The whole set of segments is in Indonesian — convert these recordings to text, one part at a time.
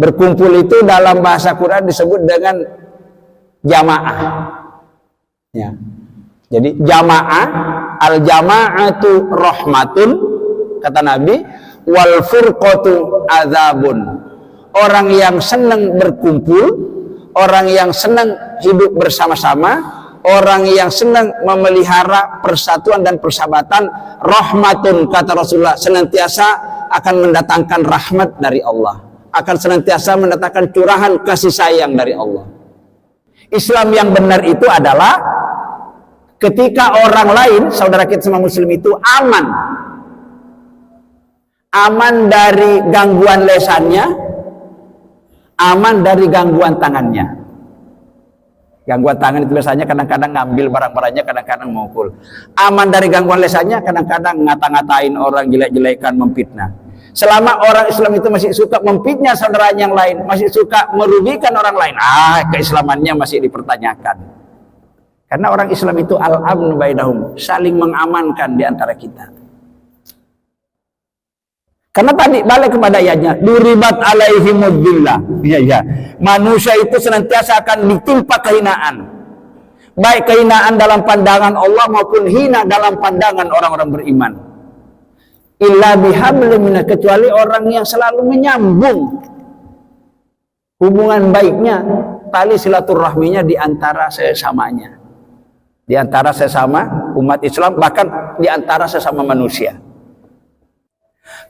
Berkumpul itu dalam bahasa Quran disebut dengan jamaah. Ya. Jadi jamaah, al-jama'atu rahmatun, kata Nabi, wal furqatu adzabun. Orang yang senang berkumpul, orang yang senang hidup bersama-sama, orang yang senang memelihara persatuan dan persahabatan, rahmatun, kata Rasulullah, senantiasa akan mendatangkan rahmat dari Allah, akan senantiasa mendatangkan curahan kasih sayang dari Allah. Islam yang benar itu adalah ketika orang lain, saudara kita semua muslim itu aman dari gangguan lesannya, aman dari gangguan tangannya. Gangguan tangan itu biasanya kadang-kadang ngambil barang-barangnya, kadang-kadang memukul. Aman dari gangguan lesannya, kadang-kadang ngata-ngatain orang, jelek-jelekan, memfitnah. Selama orang Islam itu masih suka memfitnah saudara yang lain, masih suka merugikan orang lain, keislamannya masih dipertanyakan. Karena orang Islam itu al-amn bainahum, saling mengamankan di antara kita. Karena tadi balik kepada ayatnya, duribat alaihimudillah. Ya. Manusia itu senantiasa akan ditimpa kehinaan. Baik kehinaan dalam pandangan Allah maupun hina dalam pandangan orang-orang beriman. Illa bihablin minah, kecuali orang yang selalu menyambung hubungan baiknya, tali silaturahminya di antara sesamanya. Di antara sesama umat Islam, bahkan di antara sesama manusia.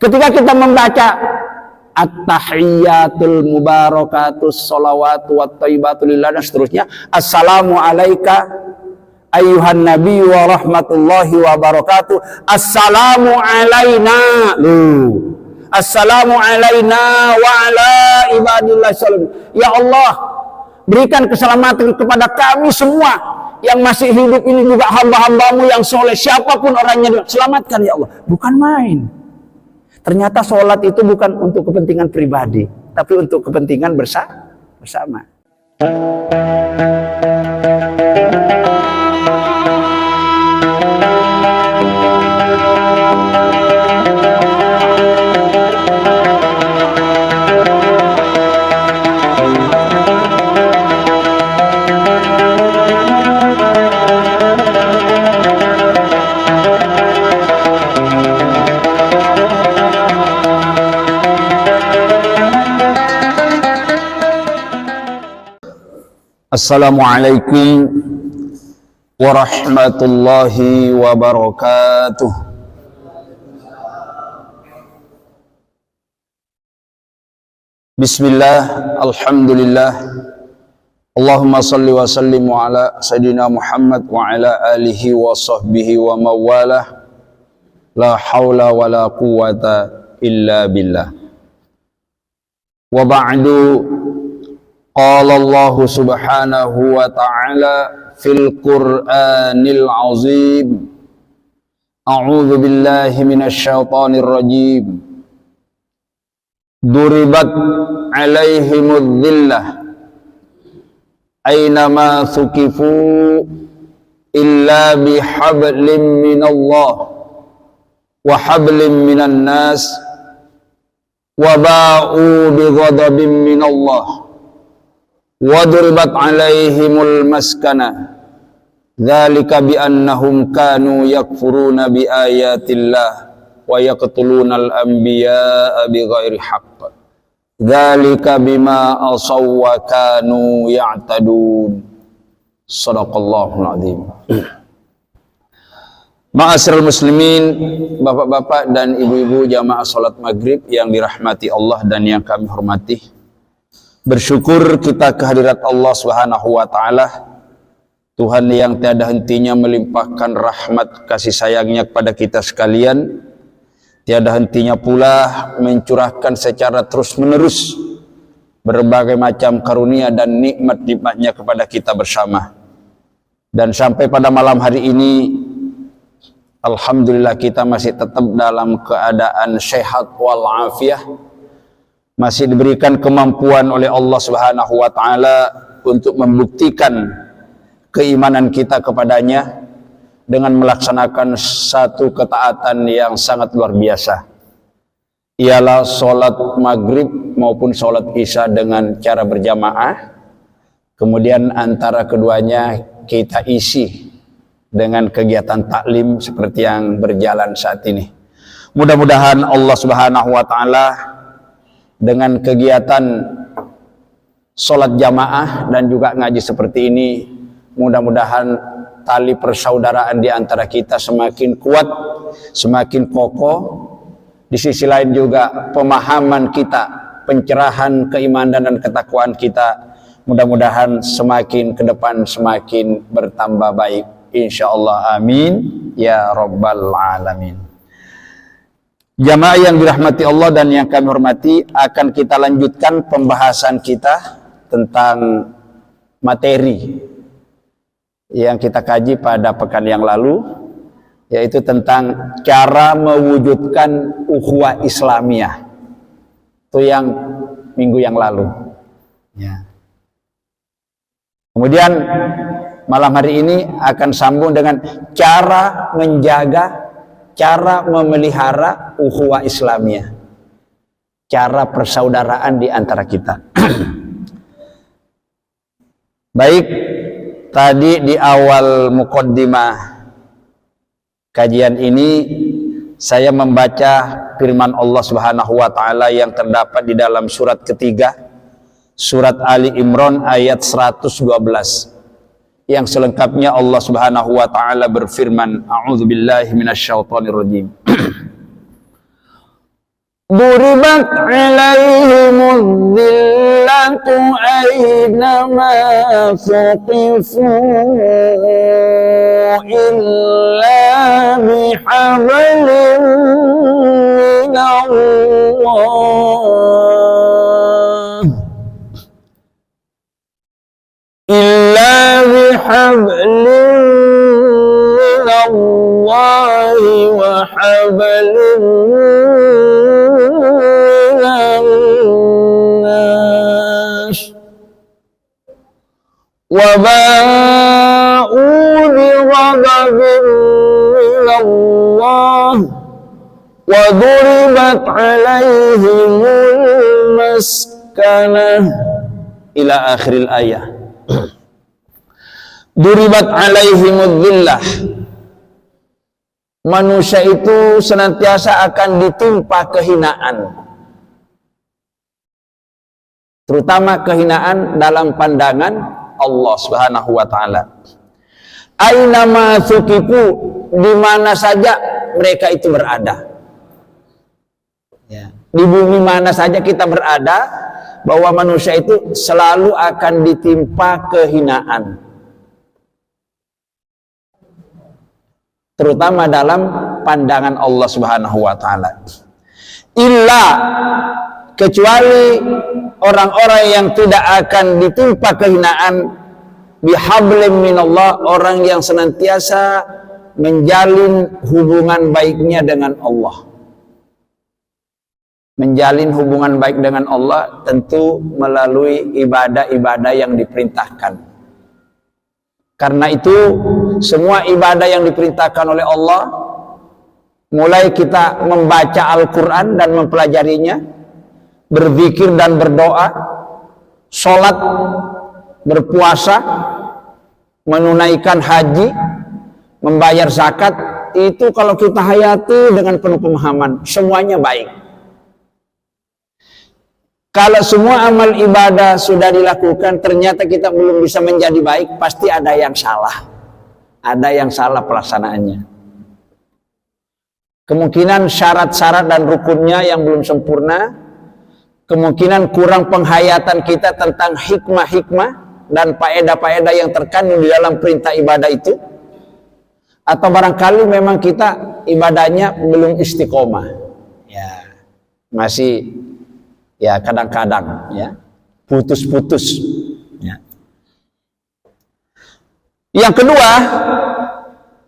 Ketika kita membaca at-tahiyyatul mubarakatus sholawatu wat thayyibatu lillah dan seterusnya, assalamu alayka ayyuhan nabi wa rahmatullahi wa barakatuh, assalamu alaina, assalamu alaina wa ala ibadillah salam. Ya Allah, berikan keselamatan kepada kami semua yang masih hidup ini, juga hamba-hambamu yang soleh, siapapun orangnya, selamatkan ya Allah. Bukan main. Ternyata sholat itu bukan untuk kepentingan pribadi, tapi untuk kepentingan bersama. Assalamualaikum warahmatullahi wabarakatuh. Bismillah, alhamdulillah, Allahumma salli wa sallim ala Sayyidina Muhammad wa ala alihi wa sahbihi wa mawalah. La hawla wa la quwata illa billah. Wa ba'du. Qala Allah subhanahu wa ta'ala fil Qur'anil azim. A'udzu billahi minasy syaithanir rajim. Duribat 'alaihimudz dhillah aynama thuqifu illa bihablin minallah wa hablin minan nas wa ba'u bighadabin minallah. Waduribat alaihimul maskana dzalika biannahum kanu yakfuruna biayatillah wa yaqtulunal anbiya'a bighairi haqq dzalika bima asaw wa kanu ya'tadun. Shadaqallahul azim. Ma'asyiral muslimin, bapak-bapak dan ibu-ibu jamaah salat maghrib yang dirahmati Allah dan yang kami hormati. Bersyukur kita kehadirat Allah Subhanahu wa ta'ala, Tuhan yang tiada hentinya melimpahkan rahmat kasih sayangnya kepada kita sekalian, tiada hentinya pula mencurahkan secara terus-menerus berbagai macam karunia dan nikmat-nikmatnya kepada kita bersama. Dan sampai pada malam hari ini, alhamdulillah kita masih tetap dalam keadaan sehat walafiat, masih diberikan kemampuan oleh Allah Subhanahu wa ta'ala untuk membuktikan keimanan kita kepadanya dengan melaksanakan satu ketaatan yang sangat luar biasa, ialah sholat maghrib maupun sholat isya dengan cara berjamaah. Kemudian antara keduanya kita isi dengan kegiatan taklim seperti yang berjalan saat ini. Mudah-mudahan Allah Subhanahu wa taala dengan kegiatan sholat jamaah dan juga ngaji seperti ini, mudah-mudahan tali persaudaraan di antara kita semakin kuat, semakin kokoh. Di sisi lain juga pemahaman kita, pencerahan keimanan dan ketakwaan kita, mudah-mudahan semakin ke depan semakin bertambah baik. Insyaallah, amin ya rabbal alamin. Jamaah yang dirahmati Allah dan yang kami hormati, akan kita lanjutkan pembahasan kita tentang materi yang kita kaji pada pekan yang lalu, yaitu tentang cara mewujudkan ukhuwah Islamiyah. Itu yang minggu yang lalu. Ya. Kemudian malam hari ini akan sambung dengan cara menjaga, cara memelihara ukhuwah Islamiyah, cara persaudaraan di antara kita. Baik, tadi di awal muqaddimah kajian ini saya membaca firman Allah Subhanahu wa taala yang terdapat di dalam surat ketiga, surat Ali Imran ayat 112. Yang selengkapnya Allah Subhanahu wa taala berfirman, a'udzubillahi minasyaitonir rajim. Duribat 'alaihimudz dhillatu aynama fuqifu illa bihablin minallah illa bihablin minallahi wa hablin وَبَاءُوا بِغَضَبٍ مِّنَ اللَّهِ وَضُرِبَتْ عَلَيْهِمُ الْمَسْكَنَةُ إلى آخر الآية. Duribat alaihimudz dhillah. Manusia itu senantiasa akan ditimpa kehinaan, terutama kehinaan dalam pandangan Allah Subhanahu wa taala. Ainama thuqifu, di mana saja mereka itu berada. Ya. Di bumi mana saja kita berada, bahwa manusia itu selalu akan ditimpa kehinaan. Terutama dalam pandangan Allah Subhanahu wa taala. Illa, kecuali orang-orang yang tidak akan ditimpa kehinaan bihablim minallah, orang yang senantiasa menjalin hubungan baiknya dengan Allah. Menjalin hubungan baik dengan Allah tentu melalui ibadah-ibadah yang diperintahkan. Karena itu semua ibadah yang diperintahkan oleh Allah, mulai kita membaca Al-Quran dan mempelajarinya, berzikir dan berdoa, sholat, berpuasa, menunaikan haji, membayar zakat, itu kalau kita hayati dengan penuh pemahaman, semuanya baik. Kalau semua amal ibadah sudah dilakukan, ternyata kita belum bisa menjadi baik, pasti ada yang salah. Ada yang salah pelaksanaannya. Kemungkinan syarat-syarat dan rukunnya yang belum sempurna, kemungkinan kurang penghayatan kita tentang hikmah-hikmah dan faedah-faedah yang terkandung di dalam perintah ibadah itu, atau barangkali memang kita ibadahnya belum istiqomah, ya masih ya kadang-kadang ya putus-putus. Ya. Yang kedua,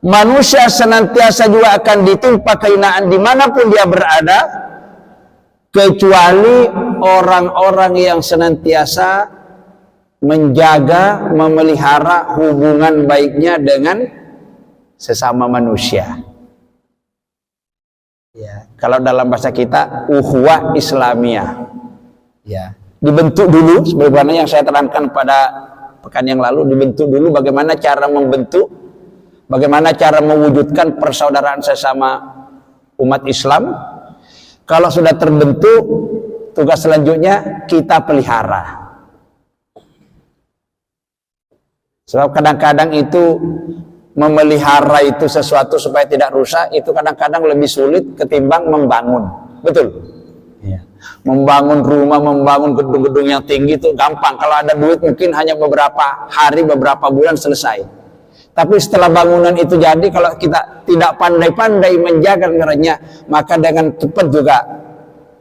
manusia senantiasa juga akan ditimpa kehinaan dimanapun dia berada, kecuali orang-orang yang senantiasa menjaga, memelihara hubungan baiknya dengan sesama manusia. Ya, kalau dalam bahasa kita ukhuwah Islamiyah. Ya, dibentuk dulu sebagaimana yang saya terangkan pada pekan yang lalu, dibentuk dulu bagaimana cara membentuk, bagaimana cara mewujudkan persaudaraan sesama umat Islam. Kalau sudah terbentuk, tugas selanjutnya kita pelihara. Sebab kadang-kadang itu memelihara itu sesuatu supaya tidak rusak itu kadang-kadang lebih sulit ketimbang membangun. Betul? Ya. Membangun rumah, membangun gedung-gedung yang tinggi itu gampang. Kalau ada duit mungkin hanya beberapa hari, beberapa bulan selesai. Tapi setelah bangunan itu jadi, kalau kita tidak pandai-pandai menjaga negaranya, maka dengan cepat juga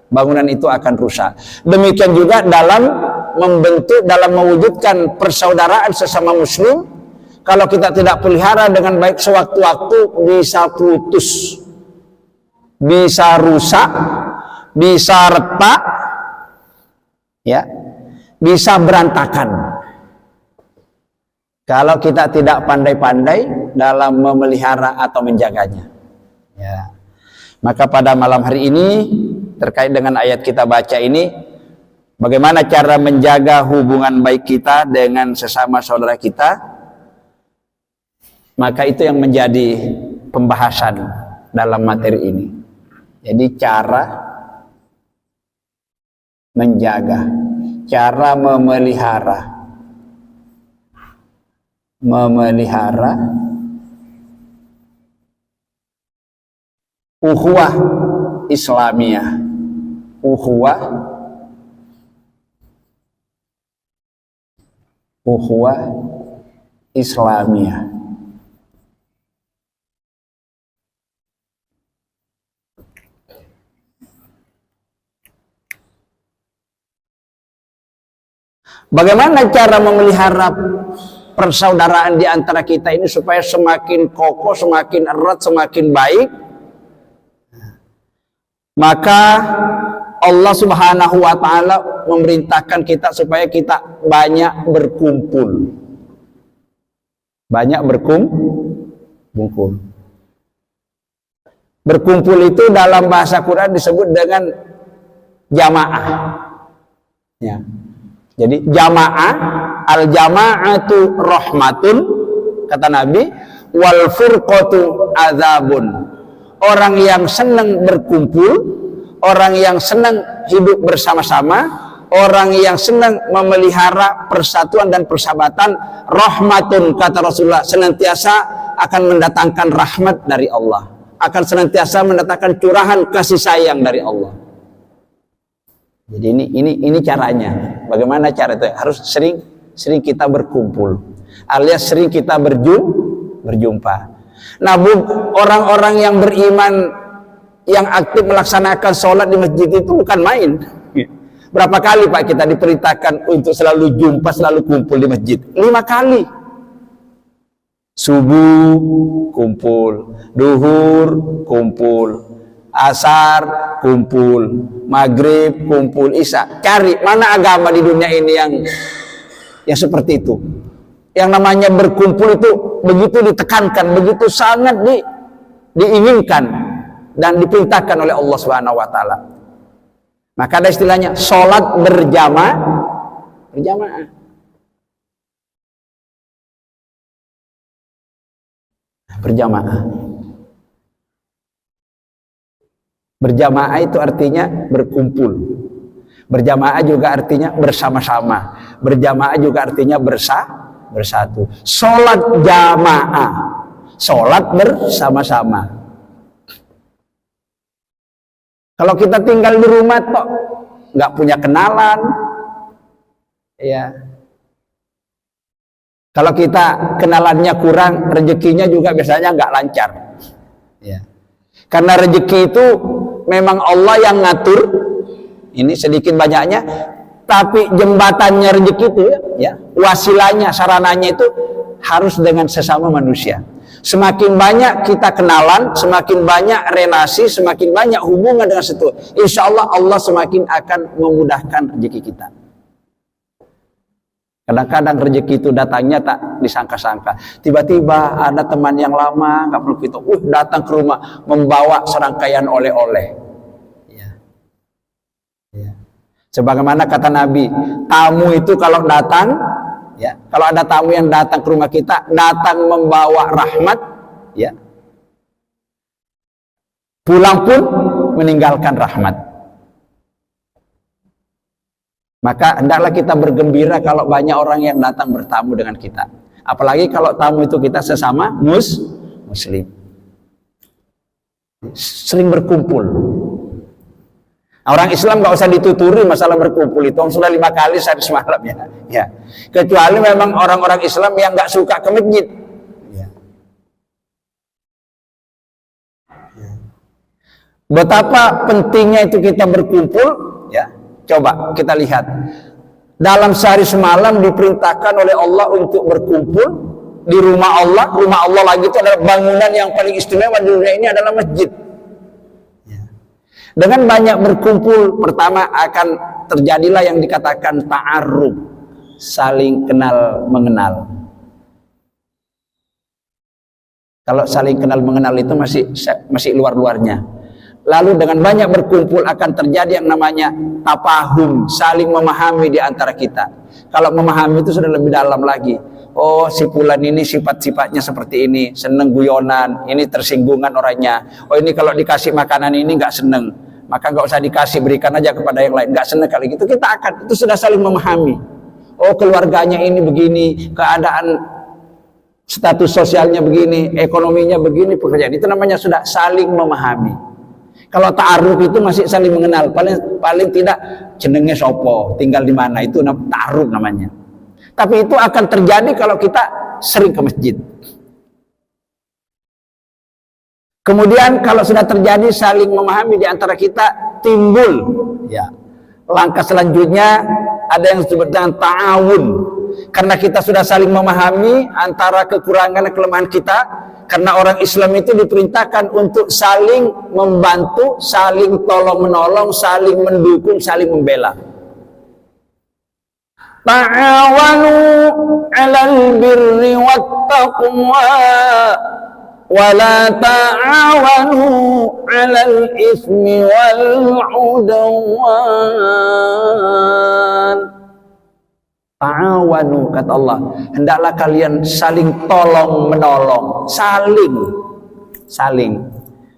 bangunan itu akan rusak. Demikian juga dalam membentuk, dalam mewujudkan persaudaraan sesama muslim. Kalau kita tidak pelihara dengan baik, sewaktu-waktu bisa putus, bisa rusak, bisa retak, ya, bisa berantakan. Kalau kita tidak pandai-pandai dalam memelihara atau menjaganya. Ya. Maka pada malam hari ini terkait dengan ayat kita baca ini, bagaimana cara menjaga hubungan baik kita dengan sesama saudara kita? Maka itu yang menjadi pembahasan dalam materi ini. Jadi cara menjaga, cara memelihara ukhuwah Islamiyah, ukhuwah Islamiyah. Bagaimana cara memelihara persaudaraan di antara kita ini supaya semakin kokoh, semakin erat, semakin baik? Maka Allah Subhanahu wa ta'ala memerintahkan kita supaya kita banyak berkumpul. Banyak berkumpul. Berkumpul itu dalam bahasa Quran disebut dengan jamaah. Ya. Jadi jamaah, al-jama'atu rahmatun, kata Nabi, wal furqatu azabun. Orang yang senang berkumpul, orang yang senang hidup bersama-sama, orang yang senang memelihara persatuan dan persahabatan, rahmatun, kata Rasulullah, senantiasa akan mendatangkan rahmat dari Allah, akan senantiasa mendatangkan curahan kasih sayang dari Allah. Jadi ini caranya. Bagaimana cara itu? Harus sering kita berkumpul, alias sering kita berjumpa. Nah, orang-orang yang beriman yang aktif melaksanakan sholat di masjid itu bukan main. Berapa kali Pak kita diperintahkan untuk selalu jumpa, selalu kumpul di masjid? 5 kali. Subuh kumpul, duhur kumpul, asar kumpul, maghrib kumpul, isya. Cari mana agama di dunia ini yang seperti itu. Yang namanya berkumpul itu begitu ditekankan, begitu sangat diinginkan dan diperintahkan oleh Allah Subhanahu wa taala. Maka ada istilahnya sholat berjamaah. Berjamaah itu artinya berkumpul. Berjamaah juga artinya bersama-sama. Berjamaah juga artinya bersatu. Sholat jamaah, sholat bersama-sama. Kalau kita tinggal di rumah kok nggak punya kenalan, ya. Kalau kita kenalannya kurang, rezekinya juga biasanya nggak lancar. Ya. Karena rezeki itu memang Allah yang ngatur, ini sedikit banyaknya, tapi jembatannya rezeki itu, ya, wasilanya, sarananya itu harus dengan sesama manusia. Semakin banyak kita kenalan, semakin banyak relasi, semakin banyak hubungan dengan situ, insya Allah Allah semakin akan memudahkan rezeki kita. Kadang-kadang rezeki itu datangnya tak disangka-sangka. Tiba-tiba ada teman yang lama nggak perlu kita, datang ke rumah membawa serangkaian oleh-oleh. Ya. Ya. Sebagaimana kata Nabi, tamu itu kalau datang, ya, kalau ada tamu yang datang ke rumah kita, datang membawa rahmat, ya, pulang pun meninggalkan rahmat. Maka hendaklah kita bergembira kalau banyak orang yang datang bertamu dengan kita. Apalagi kalau tamu itu kita sesama muslim. Sering berkumpul. Orang Islam nggak usah dituturi masalah berkumpul itu. Sudah 5 kali sehari semalam ya. Kecuali memang orang-orang Islam yang nggak suka ke masjid. Ya. Betapa pentingnya itu kita berkumpul, ya. Coba kita lihat. Dalam sehari semalam diperintahkan oleh Allah untuk berkumpul di rumah Allah. Rumah Allah lagi itu adalah bangunan yang paling istimewa di dunia ini adalah masjid. Dengan banyak berkumpul, pertama akan terjadilah yang dikatakan ta'aruf, saling kenal mengenal. Kalau saling kenal mengenal itu masih luar-luarnya. Lalu dengan banyak berkumpul akan terjadi yang namanya tafahum, saling memahami di antara kita. Kalau memahami itu sudah lebih dalam lagi. Oh, si fulan ini sifat-sifatnya seperti ini, seneng guyonan, ini tersinggungan orangnya. Oh, ini kalau dikasih makanan ini nggak seneng, maka nggak usah dikasih, berikan aja kepada yang lain. Nggak seneng kali gitu, kita akan itu sudah saling memahami. Oh, keluarganya ini begini, keadaan status sosialnya begini, ekonominya begini, pekerjaan itu namanya sudah saling memahami. Kalau ta'aruf itu masih saling mengenal, paling tidak jenenge sopo, tinggal di mana, itu ta'aruf namanya. Tapi itu akan terjadi kalau kita sering ke masjid. Kemudian kalau sudah terjadi saling memahami di antara kita, timbul, ya, langkah selanjutnya ada yang disebut dengan ta'awun. Karena kita sudah saling memahami antara kekurangan dan kelemahan kita. Karena orang Islam itu diperintahkan untuk saling membantu, saling tolong-menolong, saling mendukung, saling membela. Ta'awanu 'alal birri wattaqwa wa la ta'awanu 'alal itsmi wal 'udwan. Ta'awanu, kata Allah, hendaklah kalian saling tolong menolong, saling.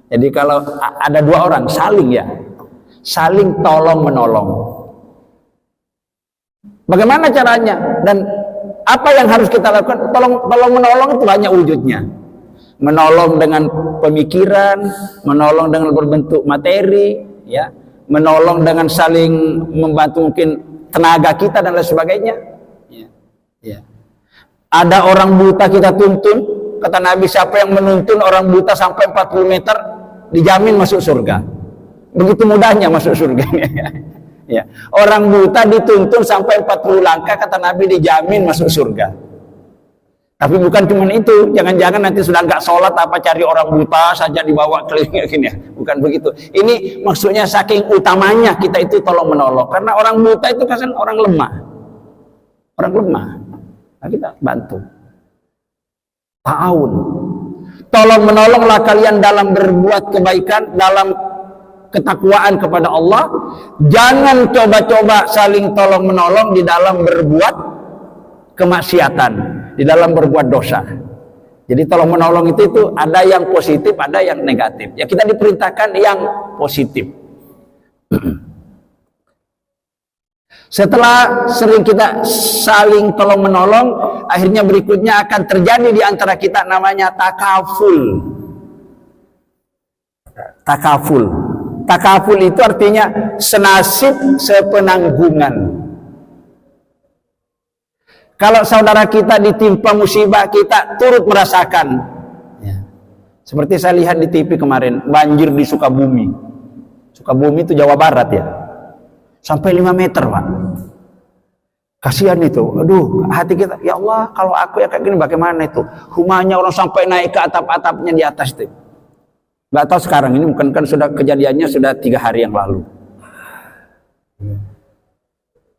Jadi kalau ada 2 orang saling, ya, saling tolong menolong. Bagaimana caranya dan apa yang harus kita lakukan? Tolong menolong itu banyak wujudnya. Menolong dengan pemikiran, menolong dengan berbentuk materi, ya, menolong dengan saling membantu mungkin tenaga kita dan lain sebagainya. Ya. Ada orang buta kita tuntun, kata Nabi, siapa yang menuntun orang buta sampai 40 meter dijamin masuk surga. Begitu mudahnya masuk surga. Ya. Orang buta dituntun sampai 40 langkah, kata Nabi, dijamin masuk surga. Tapi bukan cuma itu, jangan-jangan nanti sudah nggak sholat apa cari orang buta saja dibawa keliling gini ya. Bukan begitu. Ini maksudnya saking utamanya kita itu tolong menolong, karena orang buta itu kan orang lemah. Nah, kita bantu. Ta'awun. Tolong menolonglah kalian dalam berbuat kebaikan, dalam ketakwaan kepada Allah. Jangan coba-coba saling tolong menolong di dalam berbuat kemaksiatan, di dalam berbuat dosa. Jadi tolong menolong itu ada yang positif, ada yang negatif. Ya, kita diperintahkan yang positif. Setelah sering kita saling tolong menolong, akhirnya berikutnya akan terjadi di antara kita namanya takaful. Takaful itu artinya senasib, sepenanggungan. Kalau saudara kita ditimpa musibah, kita turut merasakan. Ya. Seperti saya lihat di TV kemarin, banjir di Sukabumi. Sukabumi itu Jawa Barat ya. Sampai 5 meter, Pak. Kasihan itu. Aduh, hati kita, ya Allah, kalau aku ya kayak gini bagaimana itu? Rumahnya orang sampai naik ke atap-atapnya di atas itu. Nggak tahu sekarang ini, mungkin kan sudah kejadiannya sudah 3 hari yang lalu.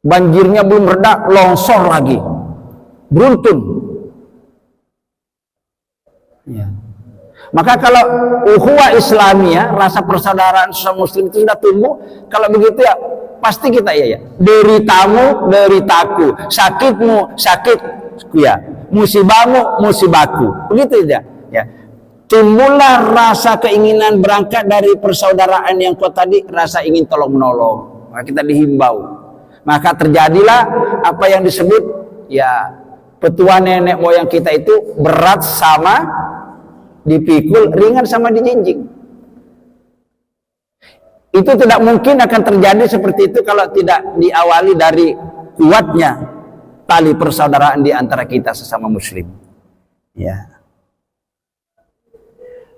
Banjirnya belum reda, longsor lagi. beruntun. Ya. Maka kalau ukhuwah Islamiyah, rasa persaudaraan sesama muslim itu sudah tumbuh, kalau begitu ya pasti kita ya. Deritamu, deritaku, sakitmu, sakitku ya, musibahmu, musibahku. Begitu ya. Timbullah rasa keinginan berangkat dari persaudaraan yang kuat tadi, rasa ingin tolong menolong. Maka kita dihimbau. Maka terjadilah apa yang disebut ya, petua nenek moyang kita itu berat sama dipikul, ringan sama dijinjing. Itu tidak mungkin akan terjadi seperti itu kalau tidak diawali dari kuatnya tali persaudaraan di antara kita sesama muslim. Ya.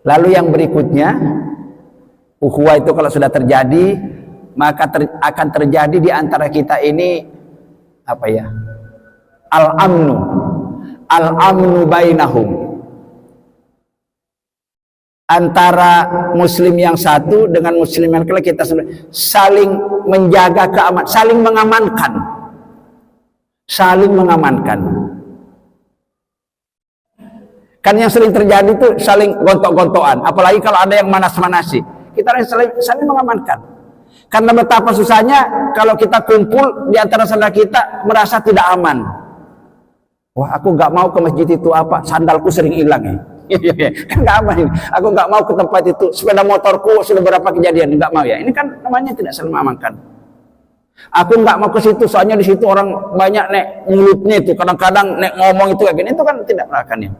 Lalu yang berikutnya, ukhuwah itu kalau sudah terjadi, maka akan terjadi di antara kita ini apa ya? Al-amnu bainahum. Antara muslim yang satu dengan muslim yang lain kita saling menjaga keamanan, saling mengamankan. Kan yang sering terjadi itu saling gontok-gontokan, apalagi kalau ada yang manas-manasi. Kita saling mengamankan. Karena betapa susahnya kalau kita kumpul di antara saudara kita merasa tidak aman. Wah, aku nggak mau ke masjid itu, apa sandalku sering hilang ya. Kan nggak aman ini. Aku nggak mau ke tempat itu, sepeda motorku sudah berapa kejadian, nggak mau ya. Ini kan namanya tidak saling mengamankan. Aku nggak mau ke situ, soalnya di situ orang banyak nek mulutnya itu, kadang-kadang nek ngomong itu kayak gini, itu kan tidak melakukan ya.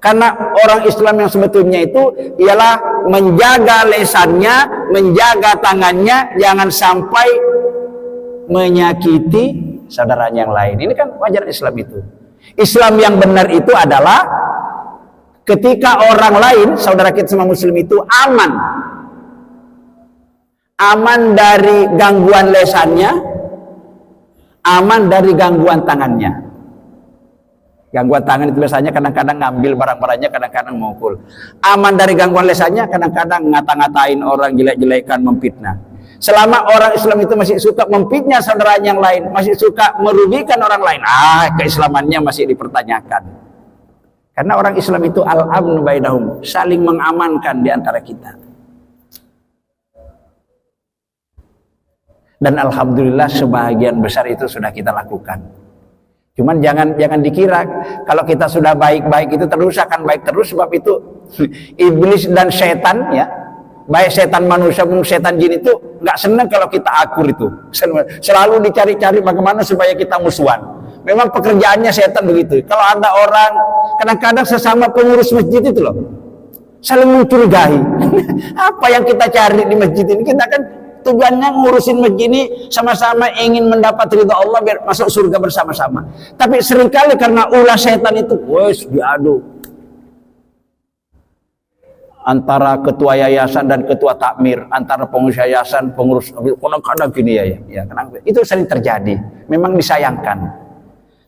Karena orang Islam yang sebetulnya itu ialah menjaga lesannya, menjaga tangannya, jangan sampai menyakiti saudaranya yang lain. Ini kan wajar Islam itu. Islam yang benar itu adalah ketika orang lain, saudara kita sama muslim itu aman. Aman dari gangguan lesannya, aman dari gangguan tangannya. Gangguan tangan itu biasanya kadang-kadang ngambil barang-barangnya, kadang-kadang mukul. Aman dari gangguan lesannya, kadang-kadang ngata-ngatain orang, jelek-jelekan, memfitnah. Selama orang Islam itu masih suka memfitnah saudara yang lain, masih suka merugikan orang lain, keislamannya masih dipertanyakan. Karena orang Islam itu al-amnu bainahum, saling mengamankan di antara kita. Dan alhamdulillah sebahagian besar itu sudah kita lakukan. Cuman jangan dikira kalau kita sudah baik-baik itu terus akan baik terus, sebab itu iblis dan setan ya, baik setan manusia maupun setan jin itu nggak senang kalau kita akur itu. Selalu dicari-cari bagaimana supaya kita musuhan. Memang pekerjaannya setan begitu. Kalau ada orang kadang-kadang sesama pengurus masjid itu loh, saling mencurigai. Apa yang kita cari di masjid ini? Kita kan tujuannya ngurusin masjid ini sama-sama ingin mendapat ridha Allah biar masuk surga bersama-sama. Tapi seringkali karena ulah setan itu, wes diadu antara ketua yayasan dan ketua takmir, antara pengurus yayasan, pengurus kadang-kadang gini ya, itu sering terjadi. Memang disayangkan.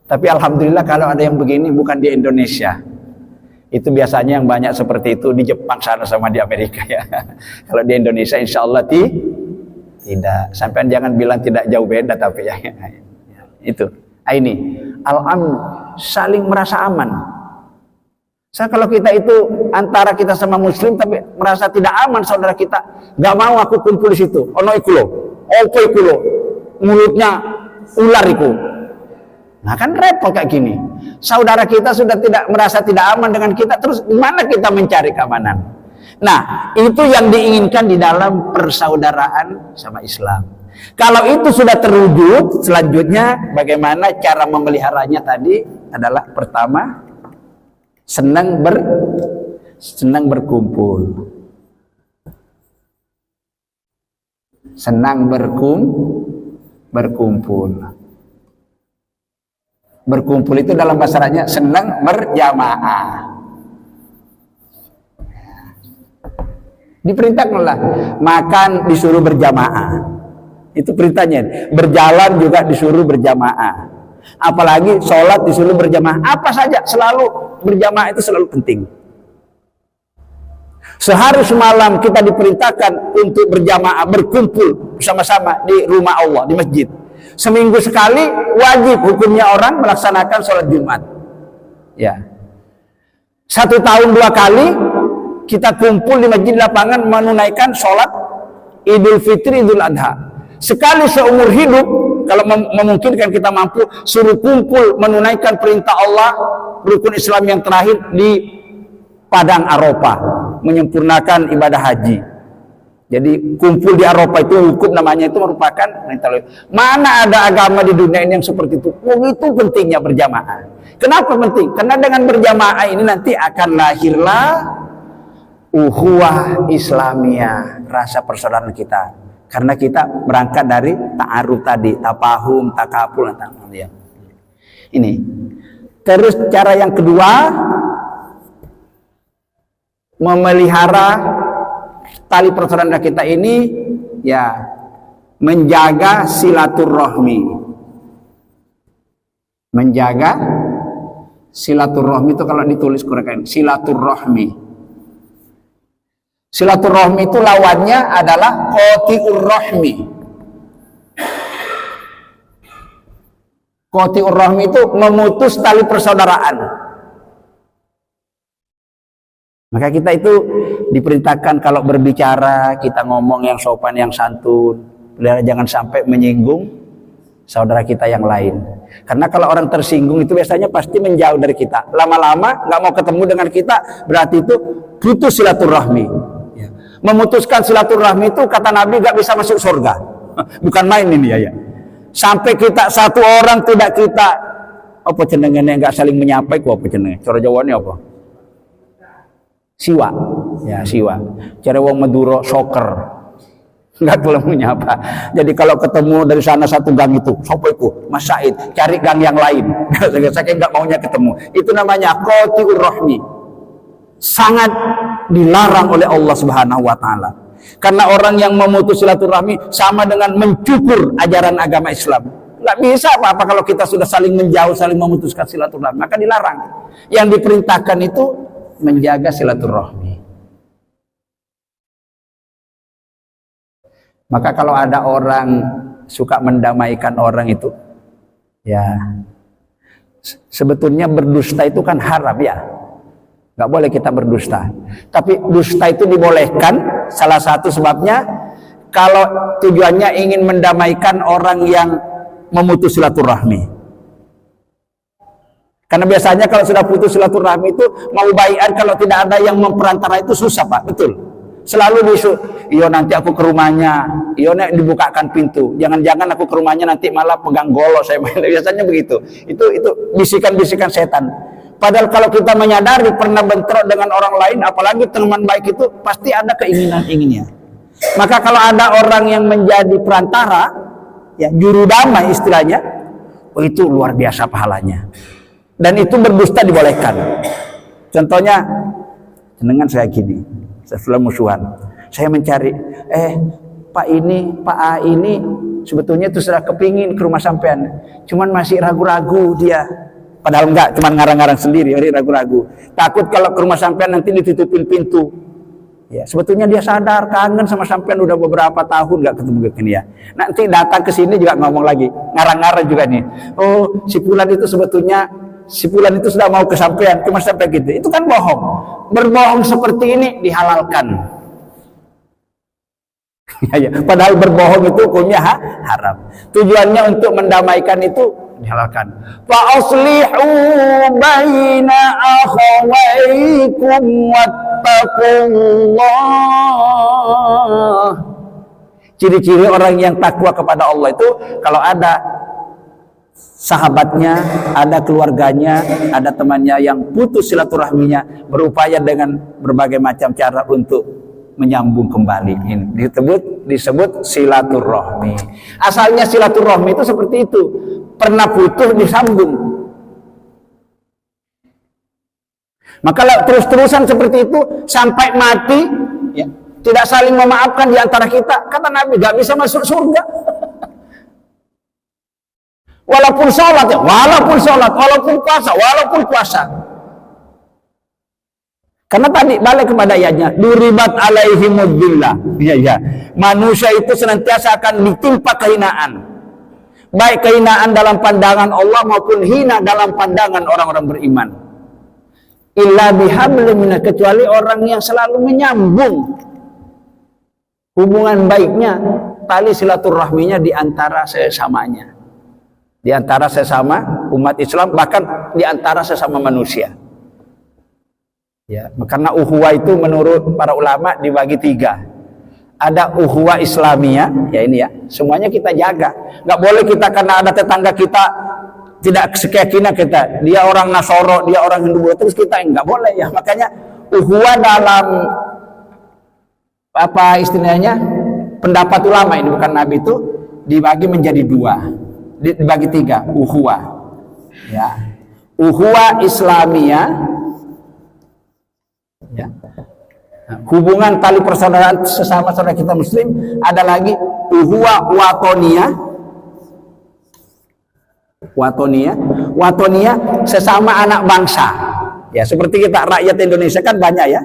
Tapi alhamdulillah kalau ada yang begini bukan di Indonesia. Itu biasanya yang banyak seperti itu di Jepang sana sama di Amerika ya. Kalau di Indonesia insya Allah tidak. Sampai jangan bilang tidak jauh beda tapi ya. Itu. Ini al-amn, saling merasa aman. Kalau kita itu antara kita sama muslim tapi merasa tidak aman saudara kita, nggak mau aku kumpul di situ. Ono ikulo, opo ikulo, mulutnya ular iku. Nah kan repot kayak gini. Saudara kita sudah tidak merasa tidak aman dengan kita, terus gimana kita mencari keamanan? Nah, itu yang diinginkan di dalam persaudaraan sama Islam. Kalau itu sudah terwujud, selanjutnya bagaimana cara memeliharanya tadi adalah pertama senang berkumpul. Senang berkumpul. Berkumpul itu dalam bahasa Arabnya senang berjamaah. Diperintahkanlah makan disuruh berjamaah, itu perintahnya. Berjalan juga disuruh berjamaah, apalagi sholat disuruh berjamaah. Apa saja selalu berjamaah itu selalu penting. Sehari semalam kita diperintahkan untuk berjamaah, berkumpul bersama-sama di rumah Allah, di masjid. Seminggu sekali wajib hukumnya orang melaksanakan sholat Jumat. Ya. 1 tahun 2 kali kita kumpul di masjid lapangan menunaikan sholat Idul Fitri, Idul Adha. Sekali seumur hidup, kalau memungkinkan kita mampu, suruh kumpul menunaikan perintah Allah, rukun Islam yang terakhir di Padang Arafah, menyempurnakan ibadah haji. Jadi kumpul di Arafah itu hukum namanya, itu merupakan mana ada agama di dunia ini yang seperti itu. Begitu pentingnya berjamaah. Kenapa penting? Karena dengan berjamaah ini nanti akan lahirlah ukhuwah Islamiyah, rasa persaudaraan kita. Karena kita berangkat dari ta'aruf tadi, tafahum, takaful, ya. Ini. Terus cara yang kedua, memelihara tali persaudaraan kita ini, ya, menjaga silaturahmi. Menjaga silaturahmi itu kalau ditulis kurang silaturahmi. Silaturahmi itu lawannya adalah qati'ur rahmi. Qati'ur rahmi itu memutus tali persaudaraan. Maka kita itu diperintahkan kalau berbicara, kita ngomong yang sopan, yang santun. Jangan sampai menyinggung saudara kita yang lain. Karena kalau orang tersinggung itu biasanya pasti menjauh dari kita. Lama-lama nggak mau ketemu dengan kita, berarti itu putus silaturahmi. Ya. Memutuskan silaturahmi itu kata Nabi nggak bisa masuk surga. Bukan main ini ya. Sampai kita satu orang tidak kita apa cenderungnya nggak saling menyapa, apa cenderungnya. Cara Jawanya apa? Siwa, ya siwa. Cara wong Madura soker, nggak boleh menyapa. Jadi kalau ketemu dari sana satu gang itu, sopoiku, Mas Said, cari gang yang lain. Saya nggak maunya ketemu. Itu namanya qati'ur rahmi. Sangat dilarang oleh Allah Subhanahu Wa Taala. Karena orang yang memutus silaturahmi sama dengan mencukur ajaran agama Islam. Nggak bisa apa-apa kalau kita sudah saling menjauh, saling memutuskan silaturahmi. Maka dilarang. Yang diperintahkan itu menjaga silaturahmi. Maka kalau ada orang suka mendamaikan orang itu, ya sebetulnya berdusta itu kan haram ya. Nggak boleh kita berdusta. Tapi dusta itu dibolehkan, salah satu sebabnya kalau tujuannya ingin mendamaikan orang yang memutus silaturahmi. Karena biasanya kalau sudah putus silaturahmi itu mau baikan, kalau tidak ada yang memperantara itu susah Pak, betul. Selalu iyo nanti aku ke rumahnya, iyo dibukakan pintu. Jangan-jangan aku ke rumahnya nanti malah pegang golok saya. Biasanya begitu. Itu bisikan-bisikan setan. Padahal kalau kita menyadari pernah bentrok dengan orang lain, apalagi teman baik itu pasti ada keinginan-inginnya. Maka kalau ada orang yang menjadi perantara, ya juru damai istilahnya, itu luar biasa pahalanya. Dan itu berdusta dibolehkan. Contohnya, dengan saya gini, setelah musuhan, saya mencari, Pak A ini sebetulnya itu sudah kepingin ke rumah sampean, cuman masih ragu-ragu dia. Padahal enggak, cuman ngarang-ngarang sendiri, ragu-ragu. Takut kalau ke rumah sampean nanti ditutupin pintu. Ya, sebetulnya dia sadar kangen sama sampean udah beberapa tahun nggak ketemu gini ya. Nanti datang ke sini juga ngomong lagi, ngarang-ngarang juga nih. Oh, si Fulan itu sudah mau ke sampean, cuma sampai gitu. Itu kan bohong. Berbohong seperti ini dihalalkan. Ya, padahal berbohong itu hukumnya haram. Tujuannya untuk mendamaikan itu dihalalkan. Fa aslihu baina akhawaykum wattaqullah. Ciri-ciri orang yang takwa kepada Allah itu kalau ada sahabatnya, ada keluarganya, ada temannya yang putus silaturahminya, berupaya dengan berbagai macam cara untuk menyambung kembali. Ini disebut silaturahmi. Asalnya silaturahmi itu seperti itu, pernah putus disambung. Maka terus-terusan seperti itu sampai mati, ya, tidak saling memaafkan di antara kita, kata Nabi, gak bisa masuk surga. Walaupun sholat, walaupun puasa. Karena tadi balik kepada ayatnya, duribat alaihimudillah. Ya. Manusia itu senantiasa akan ditimpa kehinaan. Baik kehinaan dalam pandangan Allah maupun hina dalam pandangan orang-orang beriman. illa bihablin minas, kecuali orang yang selalu menyambung hubungan baiknya, tali silaturahminya di antara sesamanya, di antara sesama umat Islam, bahkan di antara sesama manusia. Ya, karena ukhuwah itu menurut para ulama dibagi 3. Ada ukhuwah Islamiyah, ya ini ya, semuanya kita jaga. Nggak boleh kita karena ada tetangga kita tidak sekeyakinan kita, dia orang Nasoro, dia orang Hindu, terus kita nggak boleh ya. Makanya ukhuwah dalam apa istilahnya pendapat ulama, ini bukan Nabi, itu dibagi menjadi 2, dibagi 3 ukhuwah. Ya, ukhuwah Islamiyah, ya, hubungan tali persaudaraan sesama saudara kita Muslim. Ada lagi ukhuwah watonia sesama anak bangsa. Ya, seperti kita rakyat Indonesia kan banyak ya,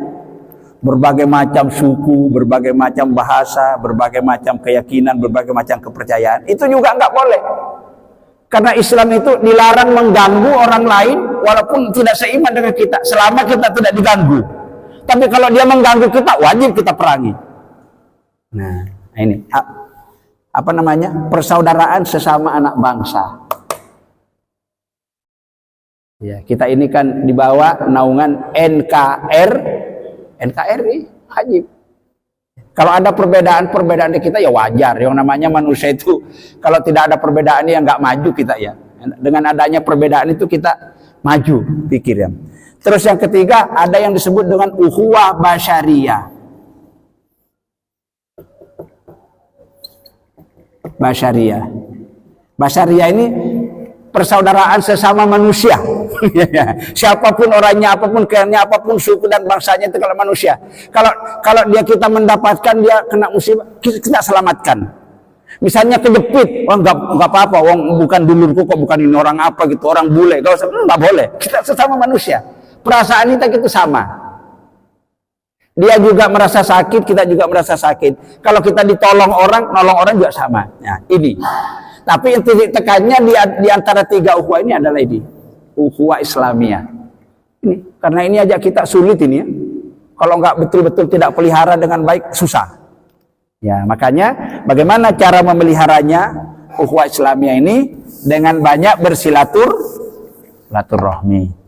berbagai macam suku, berbagai macam bahasa, berbagai macam keyakinan, berbagai macam kepercayaan. Itu juga nggak boleh, karena Islam itu dilarang mengganggu orang lain walaupun tidak seiman dengan kita, selama kita tidak diganggu. Tapi kalau dia mengganggu kita, wajib kita perangi. Nah, ini apa namanya, persaudaraan sesama anak bangsa. Ya, kita ini kan dibawa naungan NKRI, wajib. Kalau ada perbedaan di kita ya wajar. Yang namanya manusia itu kalau tidak ada perbedaan ya nggak maju kita ya. Dengan adanya perbedaan itu kita maju pikir ya. Terus yang ketiga ada yang disebut dengan ukhuwah basyariyah. Basyariyah ini persaudaraan sesama manusia. Siapapun orangnya, apapun keyakinannya, apapun suku dan bangsanya, itu kalau manusia. Kalau kita mendapatkan dia kena musibah, kita selamatkan. Misalnya kejepit, nggak apa-apa, bukan dulurku kok, bukan ini orang apa gitu, orang bule, nggak boleh. Kita sesama manusia. Perasaan kita gitu sama. Dia juga merasa sakit, kita juga merasa sakit. Kalau kita ditolong orang, nolong orang juga sama. Nah, ini. Tapi yang titik tekannya di antara 3 ukhuwah ini adalah ini, ukhuwah Islamiyah. Ini, karena ini aja kita sulit ini ya. Kalau nggak betul-betul tidak pelihara dengan baik, susah. Ya, makanya bagaimana cara memeliharanya ukhuwah Islamiyah ini dengan banyak bersilaturahmi.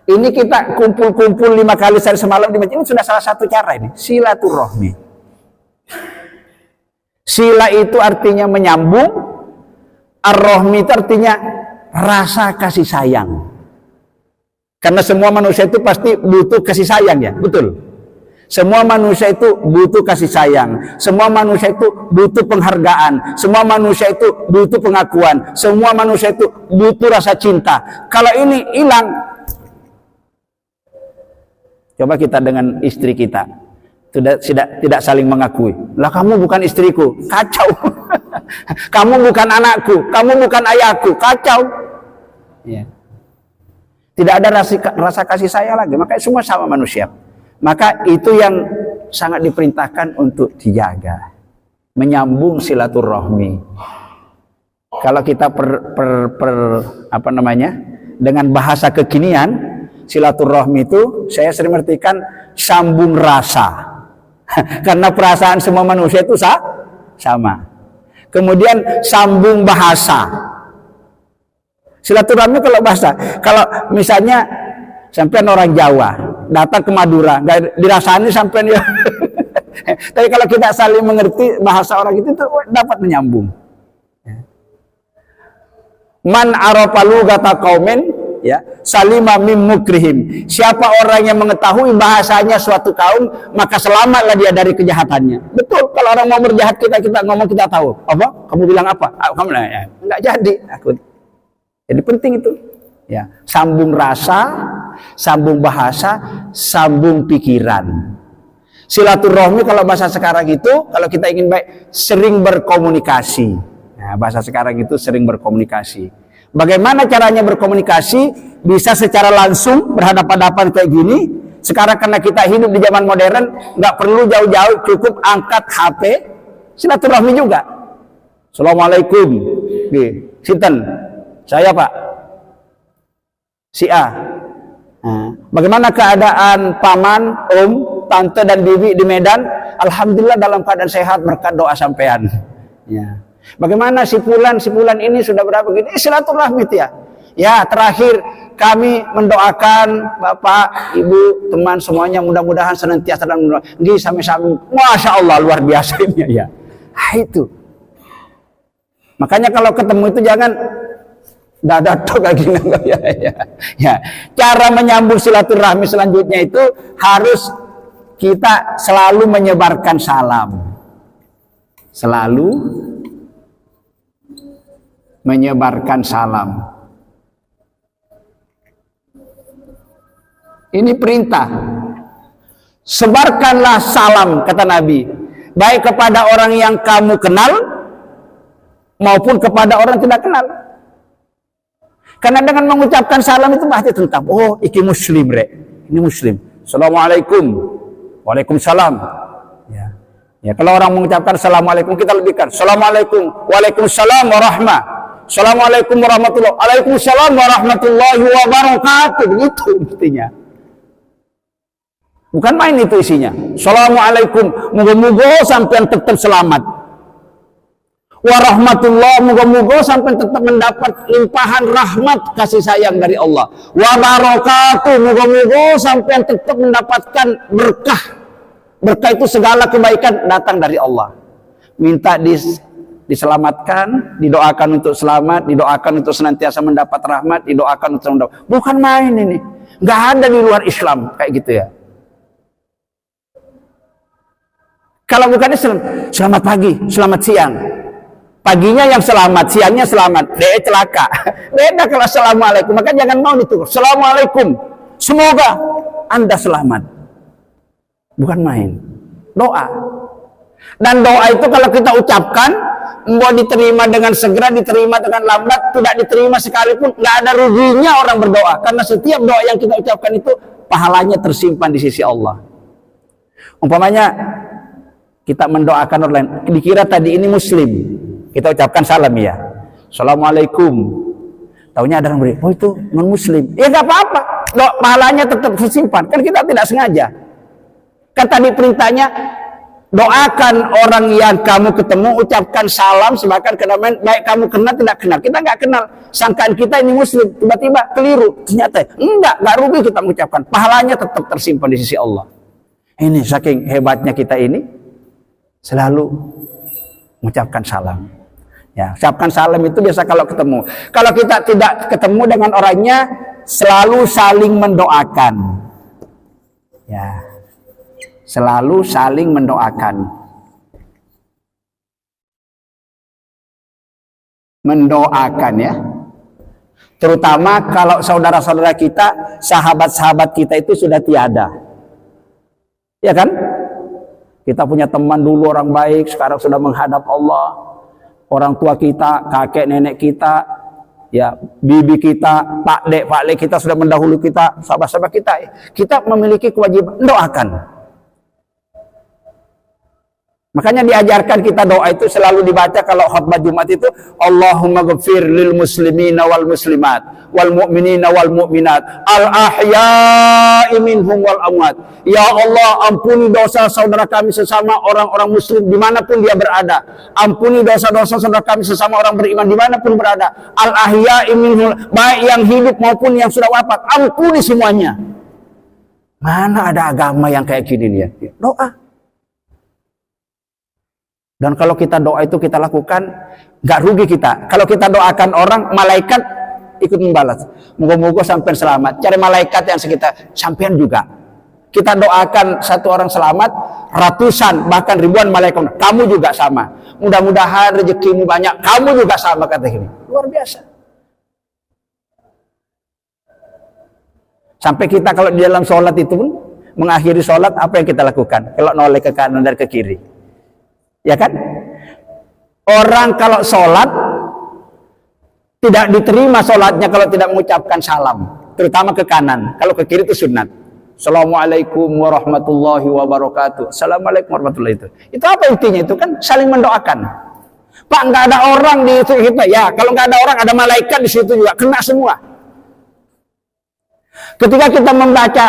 Ini kita kumpul-kumpul 5 kali sehari semalam di masjid, ini sudah salah satu cara ini, silaturahmi. Sila itu artinya menyambung, ar-rahmi itu artinya rasa kasih sayang. Karena semua manusia itu pasti butuh kasih sayang ya, betul. Semua manusia itu butuh kasih sayang. Semua manusia itu butuh penghargaan. Semua manusia itu butuh pengakuan. Semua manusia itu butuh rasa cinta. Kalau ini hilang, coba kita dengan istri kita, tidak saling mengakui. Lah kamu bukan istriku, kacau. Kamu bukan anakku, kamu bukan ayahku, kacau. Ya. Tidak ada rasa kasih sayang lagi. Makanya semua sama manusia. Maka itu yang sangat diperintahkan untuk dijaga, menyambung silaturahmi. Kalau kita apa namanya, dengan bahasa kekinian, silaturahmi itu saya sering artikan sambung rasa. Karena perasaan semua manusia itu sama. Kemudian sambung bahasa. Silaturahmi kalau bahasa, kalau misalnya sampean orang Jawa datang ke Madura, nggak dirasani sampean ya. Tapi kalau kita saling mengerti bahasa orang itu dapat menyambung. Man arafa lugata qaumin ya salima mim mukrihim. Siapa orang yang mengetahui bahasanya suatu kaum, maka selamatlah dia dari kejahatannya. Betul, kalau orang mau berjahat kita ngomong, kita tahu. Apa? Kamu bilang apa? Kamu ya, enggak jadi. Jadi penting itu. Ya, sambung rasa, sambung bahasa, sambung pikiran. Silaturahmi kalau bahasa sekarang itu, kalau kita ingin baik, sering berkomunikasi. Nah, bahasa sekarang itu sering berkomunikasi. Bagaimana caranya berkomunikasi? Bisa secara langsung berhadapan-hadapan kayak gini. Sekarang karena kita hidup di zaman modern, nggak perlu jauh-jauh, cukup angkat HP, silaturahmi juga. Assalamualaikum. Sinten? Saya Pak. Si A. Nah, Bagaimana keadaan paman, om, tante dan bibi di Medan? Alhamdulillah dalam keadaan sehat berkat doa sampean. Ya. Bagaimana si Fulan ini sudah berapa gini? Silaturahmi ya. Ya, terakhir kami mendoakan Bapak, Ibu, teman semuanya mudah-mudahan senantiasa dan nggih sami-sami. Masya Allah luar biasa ini ya. Ah, itu. Makanya kalau ketemu itu jangan dada tok kayak gini ya. Cara menyambung silaturahmi selanjutnya itu harus kita selalu menyebarkan salam. Selalu menyebarkan salam. Ini perintah. Sebarkanlah salam kata Nabi, baik kepada orang yang kamu kenal maupun kepada orang yang tidak kenal. Karena dengan mengucapkan salam itu pasti tentang, oh iki muslim rek, ini muslim. Assalamualaikum, waalaikumsalam. Ya, kalau orang mengucapkan assalamualaikum kita lebihkan. Assalamualaikum, waalaikumsalam warahmah. Assalamualaikum warahmatullahi, waalaikumsalam warahmatullahi wabarakatuh. Itu mestinya. Bukan main itu isinya. Assalamualaikum, moga-moga sampean tetap selamat. Warahmatullah, moga-moga sampai tetap mendapat limpahan rahmat kasih sayang dari Allah. Wabarakatuh, moga-moga sampai tetap mendapatkan berkah. Berkah itu segala kebaikan datang dari Allah. Minta diselamatkan, didoakan untuk selamat, didoakan untuk senantiasa mendapat rahmat, didoakan untuk mendapat. Bukan main ini. Nggak ada di luar Islam kayak gitu ya. Kalau bukan Islam, selamat pagi, selamat siang. Paginya yang selamat, siangnya selamat. Dia celaka. Beda kalau assalamualaikum. Maka jangan mau ditukar. Assalamualaikum. Semoga Anda selamat. Bukan main. Doa. Dan doa itu kalau kita ucapkan, mau diterima dengan segera, diterima dengan lambat, tidak diterima sekalipun, nggak ada ruginya orang berdoa. Karena setiap doa yang kita ucapkan itu pahalanya tersimpan di sisi Allah. Umpamanya kita mendoakan orang lain, dikira tadi ini muslim. Kita ucapkan salam ya. Assalamualaikum. Taunya ada orang beri, oh itu non muslim. Ya nggak apa-apa. Pahalanya tetap tersimpan. Kan kita tidak sengaja. Kan tadi perintahnya doakan orang yang kamu ketemu, ucapkan salam sebagai kedamaian, baik kamu kenal tidak kenal. Kita nggak kenal. Sangkaan kita ini muslim, tiba-tiba keliru. Ternyata nggak rugi kita mengucapkan. Pahalanya tetap tersimpan di sisi Allah. Ini saking hebatnya kita ini selalu mengucapkan salam. Ya, ucapkan salam itu biasa kalau ketemu. Kalau kita tidak ketemu dengan orangnya, selalu saling mendoakan. Ya, selalu saling mendoakan. Mendoakan ya. Terutama kalau saudara-saudara kita, sahabat-sahabat kita itu sudah tiada. Ya kan? Kita punya teman dulu orang baik, sekarang sudah menghadap Allah. Orang tua kita, kakek nenek kita, ya bibi kita, pak dek kita sudah mendahului kita, sahabat-sahabat kita. Kita memiliki kewajiban doakan. Makanya diajarkan kita doa itu selalu dibaca kalau khutbah Jumat itu, Allahumma ghfir lil muslimina wal muslimat wal mu'minina wal mu'minat al ahya'i minhum wal amwat. Ya Allah, ampuni dosa saudara kami sesama orang-orang muslim dimanapun dia berada. Ampuni dosa-dosa saudara kami sesama orang beriman dimanapun berada. Al ahya'i minhum, baik yang hidup maupun yang sudah wafat. Ampuni semuanya. Mana ada agama yang kayak gini nih ya? Doa. Dan kalau kita doa itu kita lakukan, nggak rugi kita. Kalau kita doakan orang, malaikat ikut membalas. Moga-moga sampean selamat. Cari malaikat yang sekitar, sampean juga. Kita doakan satu orang selamat, ratusan bahkan ribuan malaikat. Kamu juga sama. Mudah-mudahan rezekimu banyak. Kamu juga sama kata gini. Luar biasa. Sampai kita kalau di dalam sholat itu pun mengakhiri sholat, apa yang kita lakukan? Kalau noleh ke kanan dan ke kiri. Ya kan? Orang kalau sholat tidak diterima sholatnya kalau tidak mengucapkan salam, terutama ke kanan. Kalau ke kiri itu sunat. Assalamualaikum warahmatullahi wabarakatuh. Assalamualaikum warahmatullahi wabarakatuh. Itu apa intinya? Itu kan saling mendoakan. Pak, nggak ada orang di situ kita. Ya, kalau nggak ada orang, ada malaikat di situ juga kena semua. Ketika kita membaca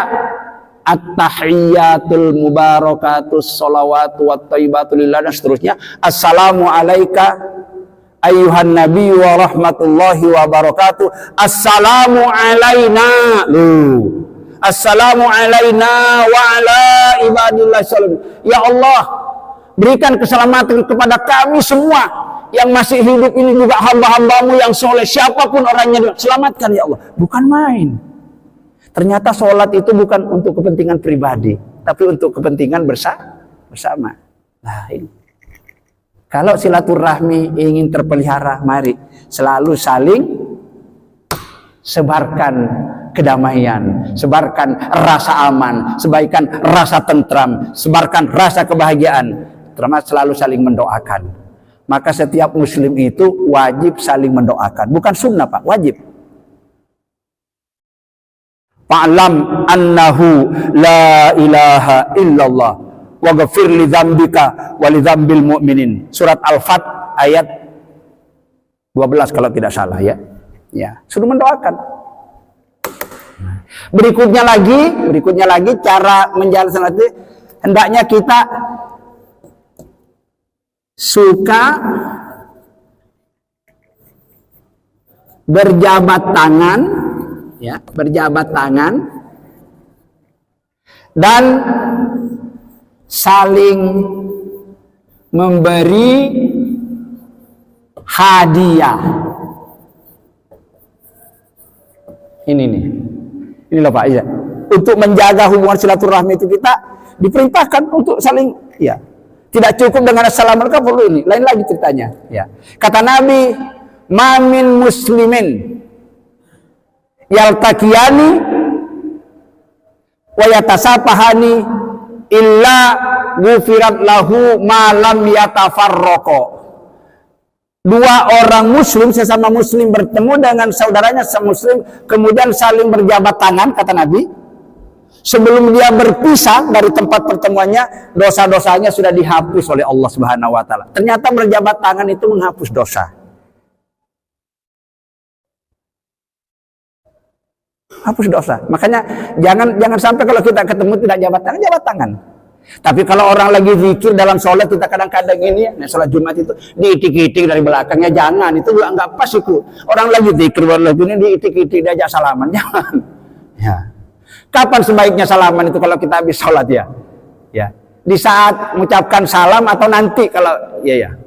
at-tahiyyatul mubarakatus sholawatu wat thayyibatu lillah dan seterusnya, assalamu alayka ayyuhan nabi wa rahmatullahi wa barakatuh, assalamu alaina, assalamu alaina wa ala ibadillah salam. Ya Allah, berikan keselamatan kepada kami semua yang masih hidup ini, juga hamba-hambamu yang soleh, siapapun orangnya, selamatkan ya Allah. Bukan main. Ternyata sholat itu bukan untuk kepentingan pribadi, tapi untuk kepentingan bersama. Nah, ini. Kalau silaturahmi ingin terpelihara, mari selalu saling sebarkan kedamaian, sebarkan rasa aman, sebarkan rasa tentram, sebarkan rasa kebahagiaan, termasuk selalu saling mendoakan. Maka setiap muslim itu wajib saling mendoakan, bukan sunnah Pak, wajib. Fa'lam annahu la ilaha illallah wa ghafir li dzambika wa li dzambil mu'minin. Surat Al-Fat ayat 12 kalau tidak salah ya. Ya, suruh mendoakan. Berikutnya lagi cara menjalankan salat itu hendaknya kita suka berjabat tangan, ya, berjabat tangan dan saling memberi hadiah. Ini loh Pak, ya. Untuk menjaga hubungan silaturahmi itu kita diperintahkan untuk saling, ya. Tidak cukup dengan assalamualaikum, perlu ini. Lain lagi ceritanya, ya. Kata Nabi, "Mamin muslimin yaltaqiyani wa yatasafahani illa ghufirat lahu ma lam yatafarraqa." Dua orang muslim, sesama muslim bertemu dengan saudaranya sesama muslim, kemudian saling berjabat tangan, kata Nabi, sebelum dia berpisah dari tempat pertemuannya, dosa-dosanya sudah dihapus oleh Allah Subhanahu wa taala. Ternyata berjabat tangan itu menghapus dosa. Hapus dosa. Makanya jangan sampai kalau kita ketemu tidak jabat tangan. Tapi kalau orang lagi zikir dalam sholat, kita kadang-kadang ini, ya, sholat Jumat itu diitik-itik dari belakangnya, jangan, itu juga nggak pas itu. Orang lagi zikir, lagi ini diitik-itik, diajak salaman, jangan. Ya. Kapan sebaiknya salaman itu kalau kita habis sholat ya? Ya. Di saat mengucapkan salam atau nanti kalau ya.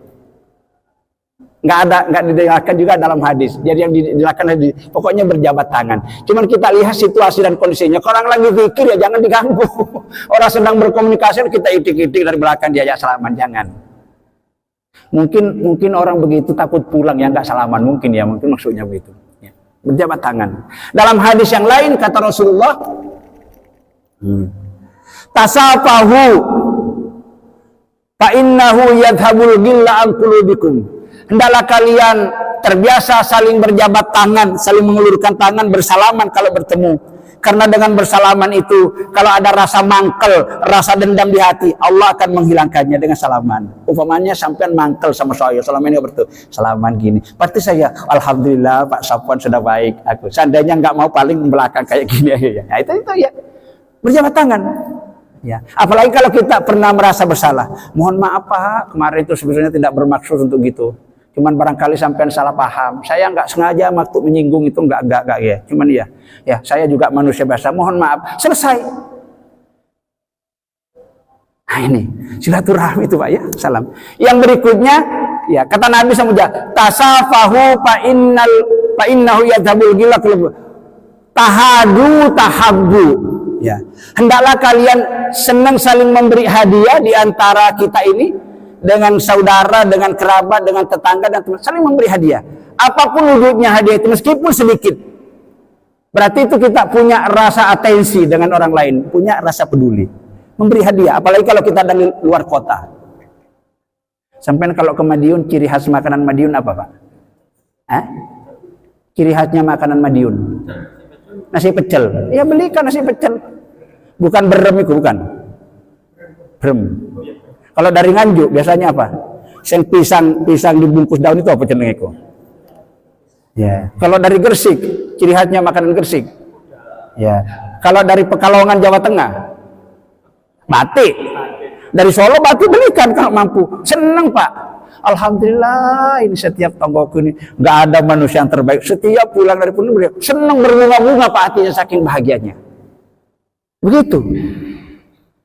Nggak didengarkan juga dalam hadis. Jadi yang dilakukan pokoknya berjabat tangan. Cuman kita lihat situasi dan kondisinya. Kalau orang lagi zikir ya jangan diganggu. Orang sedang berkomunikasi kita itik-itik dari belakang diajak salaman, jangan. Mungkin orang begitu takut pulang ya nggak salaman, mungkin maksudnya begitu. Ya. Berjabat tangan. Dalam hadis yang lain kata Rasulullah, tasafahu fa innahu yadhhabul ghilla an qulubikum. Hendaklah kalian terbiasa saling berjabat tangan, saling mengulurkan tangan, bersalaman kalau bertemu. Karena dengan bersalaman itu, kalau ada rasa mangkel, rasa dendam di hati, Allah akan menghilangkannya dengan salaman. Umpamanya sampean mangkel sama saya, selama ini bertemu, salaman gini. Pasti saya, alhamdulillah Pak Safwan sudah baik. Aku seandainya nggak mau paling belakang kayak gini ya. Nah, itu ya, berjabat tangan. Ya. Apalagi kalau kita pernah merasa bersalah. Mohon maaf Pak, kemarin itu sebenarnya tidak bermaksud untuk gitu. Cuman barangkali sampean salah paham. Saya nggak sengaja maksud menyinggung itu nggak ya. Cuman ya saya juga manusia biasa. Mohon maaf. Selesai. Nah ini silaturahmi itu Pak ya. Salam. Yang berikutnya ya kata Nabi SAW, tasafahu fa innahu yadhabul ghilla tahadu tahabbu. Ya. Hendaklah kalian senang saling memberi hadiah di antara kita ini. Dengan saudara, dengan kerabat, dengan tetangga, dan teman, saling memberi hadiah. Apapun wujudnya hadiah itu, meskipun sedikit. Berarti itu kita punya rasa atensi dengan orang lain, punya rasa peduli. Memberi hadiah, apalagi kalau kita dari luar kota. Sampai kalau ke Madiun, ciri khas makanan Madiun apa Pak? Ciri khasnya makanan Madiun? Nasi pecel. Ya belikan nasi pecel. Bukan berem itu, bukan. Berem. Kalau dari Nganjuk biasanya apa? Pisang dibungkus daun itu apa cenderung itu? Ya. Kalau dari Gresik, ciri khasnya makanan Gresik. Ya. Kalau dari Pekalongan Jawa Tengah, batik. Dari Solo batik belikan kalau mampu. Senang Pak. Alhamdulillah ini setiap tonggoku ini nggak ada manusia yang terbaik. Setiap pulang dari pun beliau senang berbunga-bunga Pak hatinya saking bahagianya. Begitu.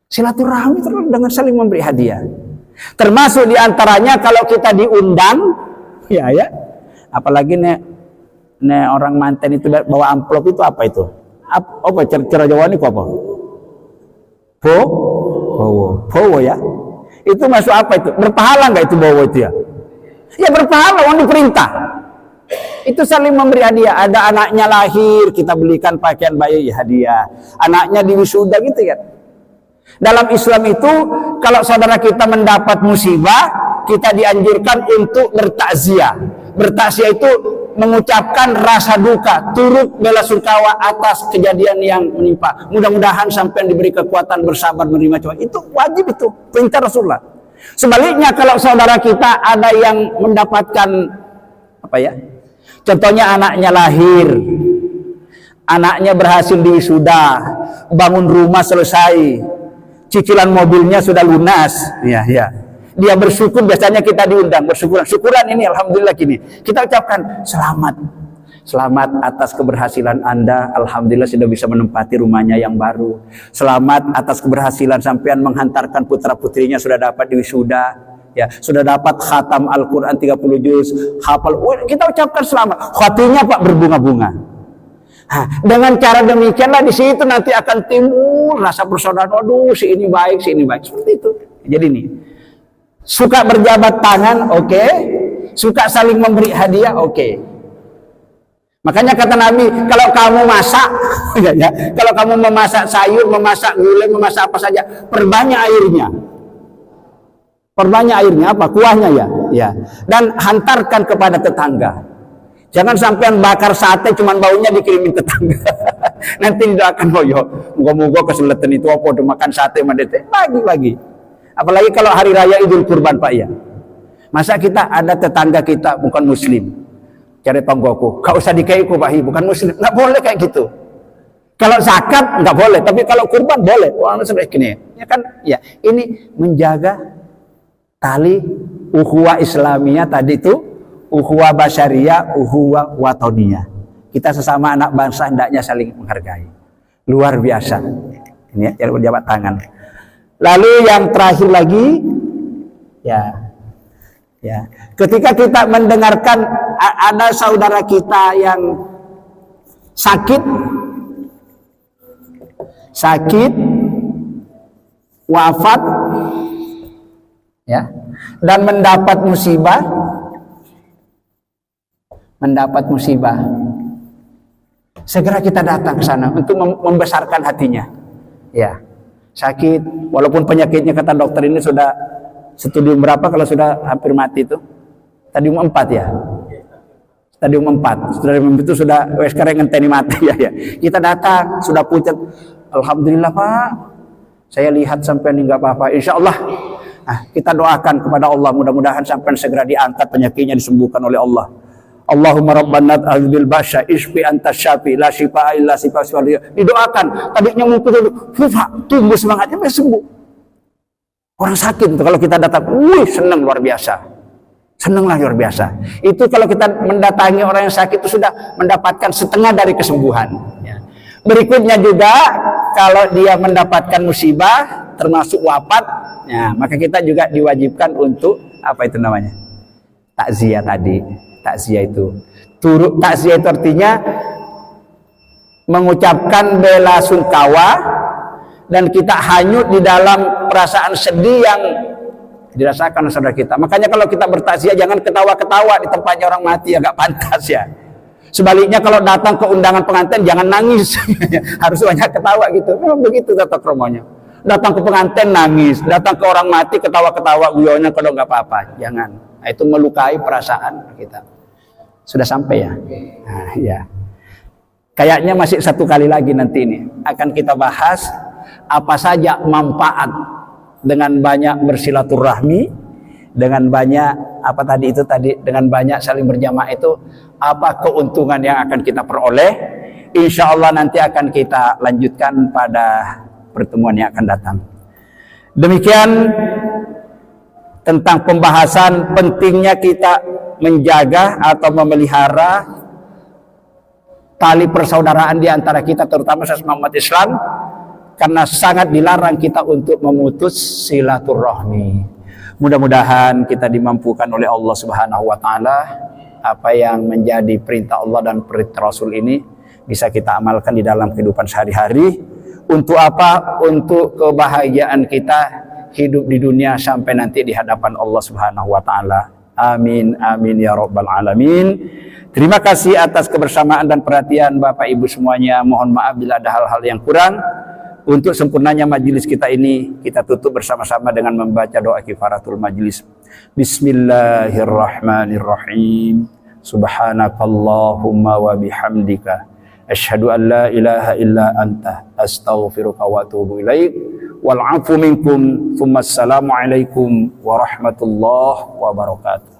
Silaturahmi terus dengan saling memberi hadiah. Termasuk diantaranya kalau kita diundang, ya, apalagi nih orang manten itu bawa amplop itu apa itu? Apa cara Jawa ini apa? Bowo ya. Itu masuk apa itu? Berpahala nggak itu bowo itu ya? Ya berpahala, orang diperintah. Itu saling memberi hadiah. Ada anaknya lahir, kita belikan pakaian bayi hadiah. Anaknya di wisuda gitu kan. Dalam Islam itu, kalau saudara kita mendapat musibah, kita dianjurkan untuk bertakziah. Bertakziah itu mengucapkan rasa duka, turut bela sungkawa atas kejadian yang menimpa. Mudah-mudahan sampai diberi kekuatan bersabar menerima cobaan. Itu wajib, itu perintah Rasulullah. Sebaliknya kalau saudara kita ada yang mendapatkan apa ya? Contohnya anaknya lahir, anaknya berhasil di wisuda, bangun rumah selesai, cicilan mobilnya sudah lunas, ya. Dia bersyukur, biasanya kita diundang syukuran ini alhamdulillah gini. Kita ucapkan selamat atas keberhasilan Anda, alhamdulillah sudah bisa menempati rumahnya yang baru. Selamat atas keberhasilan sampean menghantarkan putra putrinya sudah dapat di wisuda, ya, sudah dapat khatam Al-Qur'an 30 juz, hafal. Kita ucapkan selamat. Hatinya Pak berbunga-bunga. Dengan cara demikianlah di situ nanti akan timbul rasa persaudaraan. Waduh, si ini baik, seperti itu. Jadi nih, suka berjabat tangan, oke. Suka saling memberi hadiah, oke. Makanya kata Nabi, kalau kamu masak, kalau kamu memasak sayur, memasak gulai, memasak apa saja, perbanyak airnya. Perbanyak airnya apa? Kuahnya ya. Dan hantarkan kepada tetangga. Jangan sampean bakar sate cuman baunya dikirimin tetangga. Nanti didoakan boyo. Moga-moga kesulitan itu apa udah makan sate mandete. Bagi. Apalagi kalau hari raya Idul Kurban Pak ya. Masa kita ada tetangga kita bukan muslim. Cari tonggoku, gak usah dikaiku Pak, bukan muslim. Nggak boleh kayak gitu. Kalau zakat nggak boleh, tapi kalau kurban boleh. Orang sudah gini. Ya kan? Ya, ini menjaga tali ukhuwah Islamiyah tadi itu, ukhuwah basyariyah, ukhuwah watoniyah. Kita sesama anak bangsa hendaknya saling menghargai. Luar biasa. Ini ya, berjabat tangan. Lalu yang terakhir lagi, ya, ketika kita mendengarkan ada saudara kita yang sakit, wafat, ya, dan mendapat musibah, segera kita datang ke sana untuk membesarkan hatinya. Ya, sakit, walaupun penyakitnya kata dokter ini sudah stadium berapa kalau sudah hampir mati itu? Stadium 4 ya. Stadium 4. Stadium itu sudah sekarang ngenteni mati ya. Kita datang, sudah pucat. Alhamdulillah Pak. Saya lihat sampai ini enggak apa-apa. Insyaallah. Kita doakan kepada Allah mudah-mudahan sampai segera diangkat penyakitnya, disembuhkan oleh Allah. Allahumma rabbana a'udzubil basya isfi anta syafi la syifaa illa syifaa'uk. Didoakan. Tadinya mungkin tumbuh semangatnya sembuh. Orang sakit itu kalau kita datang, senang luar biasa. Senanglah luar biasa. Itu kalau kita mendatangi orang yang sakit itu sudah mendapatkan setengah dari kesembuhan. Ya. Berikutnya juga kalau dia mendapatkan musibah termasuk wafat, ya, maka kita juga diwajibkan untuk apa itu namanya? Takziah tadi. Takziah itu. Takziah itu artinya mengucapkan bela sungkawa dan kita hanyut di dalam perasaan sedih yang dirasakan saudara kita. Makanya kalau kita bertakziah jangan ketawa-ketawa di tempatnya orang mati, agak pantas ya. Sebaliknya kalau datang ke undangan pengantin jangan nangis. Harus banyak ketawa gitu. Memang begitu tata kromanya. Datang ke pengantin nangis, datang ke orang mati ketawa-ketawa guyonnya kalau nggak apa-apa. Jangan. Itu melukai perasaan kita. Sudah sampai ya? Nah, ya. Kayaknya masih satu kali lagi nanti ini akan kita bahas apa saja manfaat dengan banyak bersilaturahmi, dengan banyak dengan banyak saling berjamaah itu apa keuntungan yang akan kita peroleh, insya Allah nanti akan kita lanjutkan pada pertemuan yang akan datang. Demikian tentang pembahasan pentingnya kita menjaga atau memelihara tali persaudaraan di antara kita, terutama sesama umat Islam, karena sangat dilarang kita untuk memutus silaturahmi. Mudah-mudahan kita dimampukan oleh Allah Subhanahu wa taala apa yang menjadi perintah Allah dan perintah Rasul ini bisa kita amalkan di dalam kehidupan sehari-hari. Untuk apa? Untuk kebahagiaan kita hidup di dunia sampai nanti di hadapan Allah Subhanahu wa taala. Amin amin ya rabbal alamin. Terima kasih atas kebersamaan dan perhatian Bapak Ibu semuanya. Mohon maaf bila ada hal-hal yang kurang. Untuk sempurnanya majelis kita ini, kita tutup bersama-sama dengan membaca doa kifaratul majelis. Bismillahirrahmanirrahim. Subhanakallahumma wa bihamdika asyhadu an la ilaha illa anta astaghfiruka wa atubu ilaik. Wal 'afu minkum. Tsumma assalamu alaikum warahmatullahi wabarakatuh.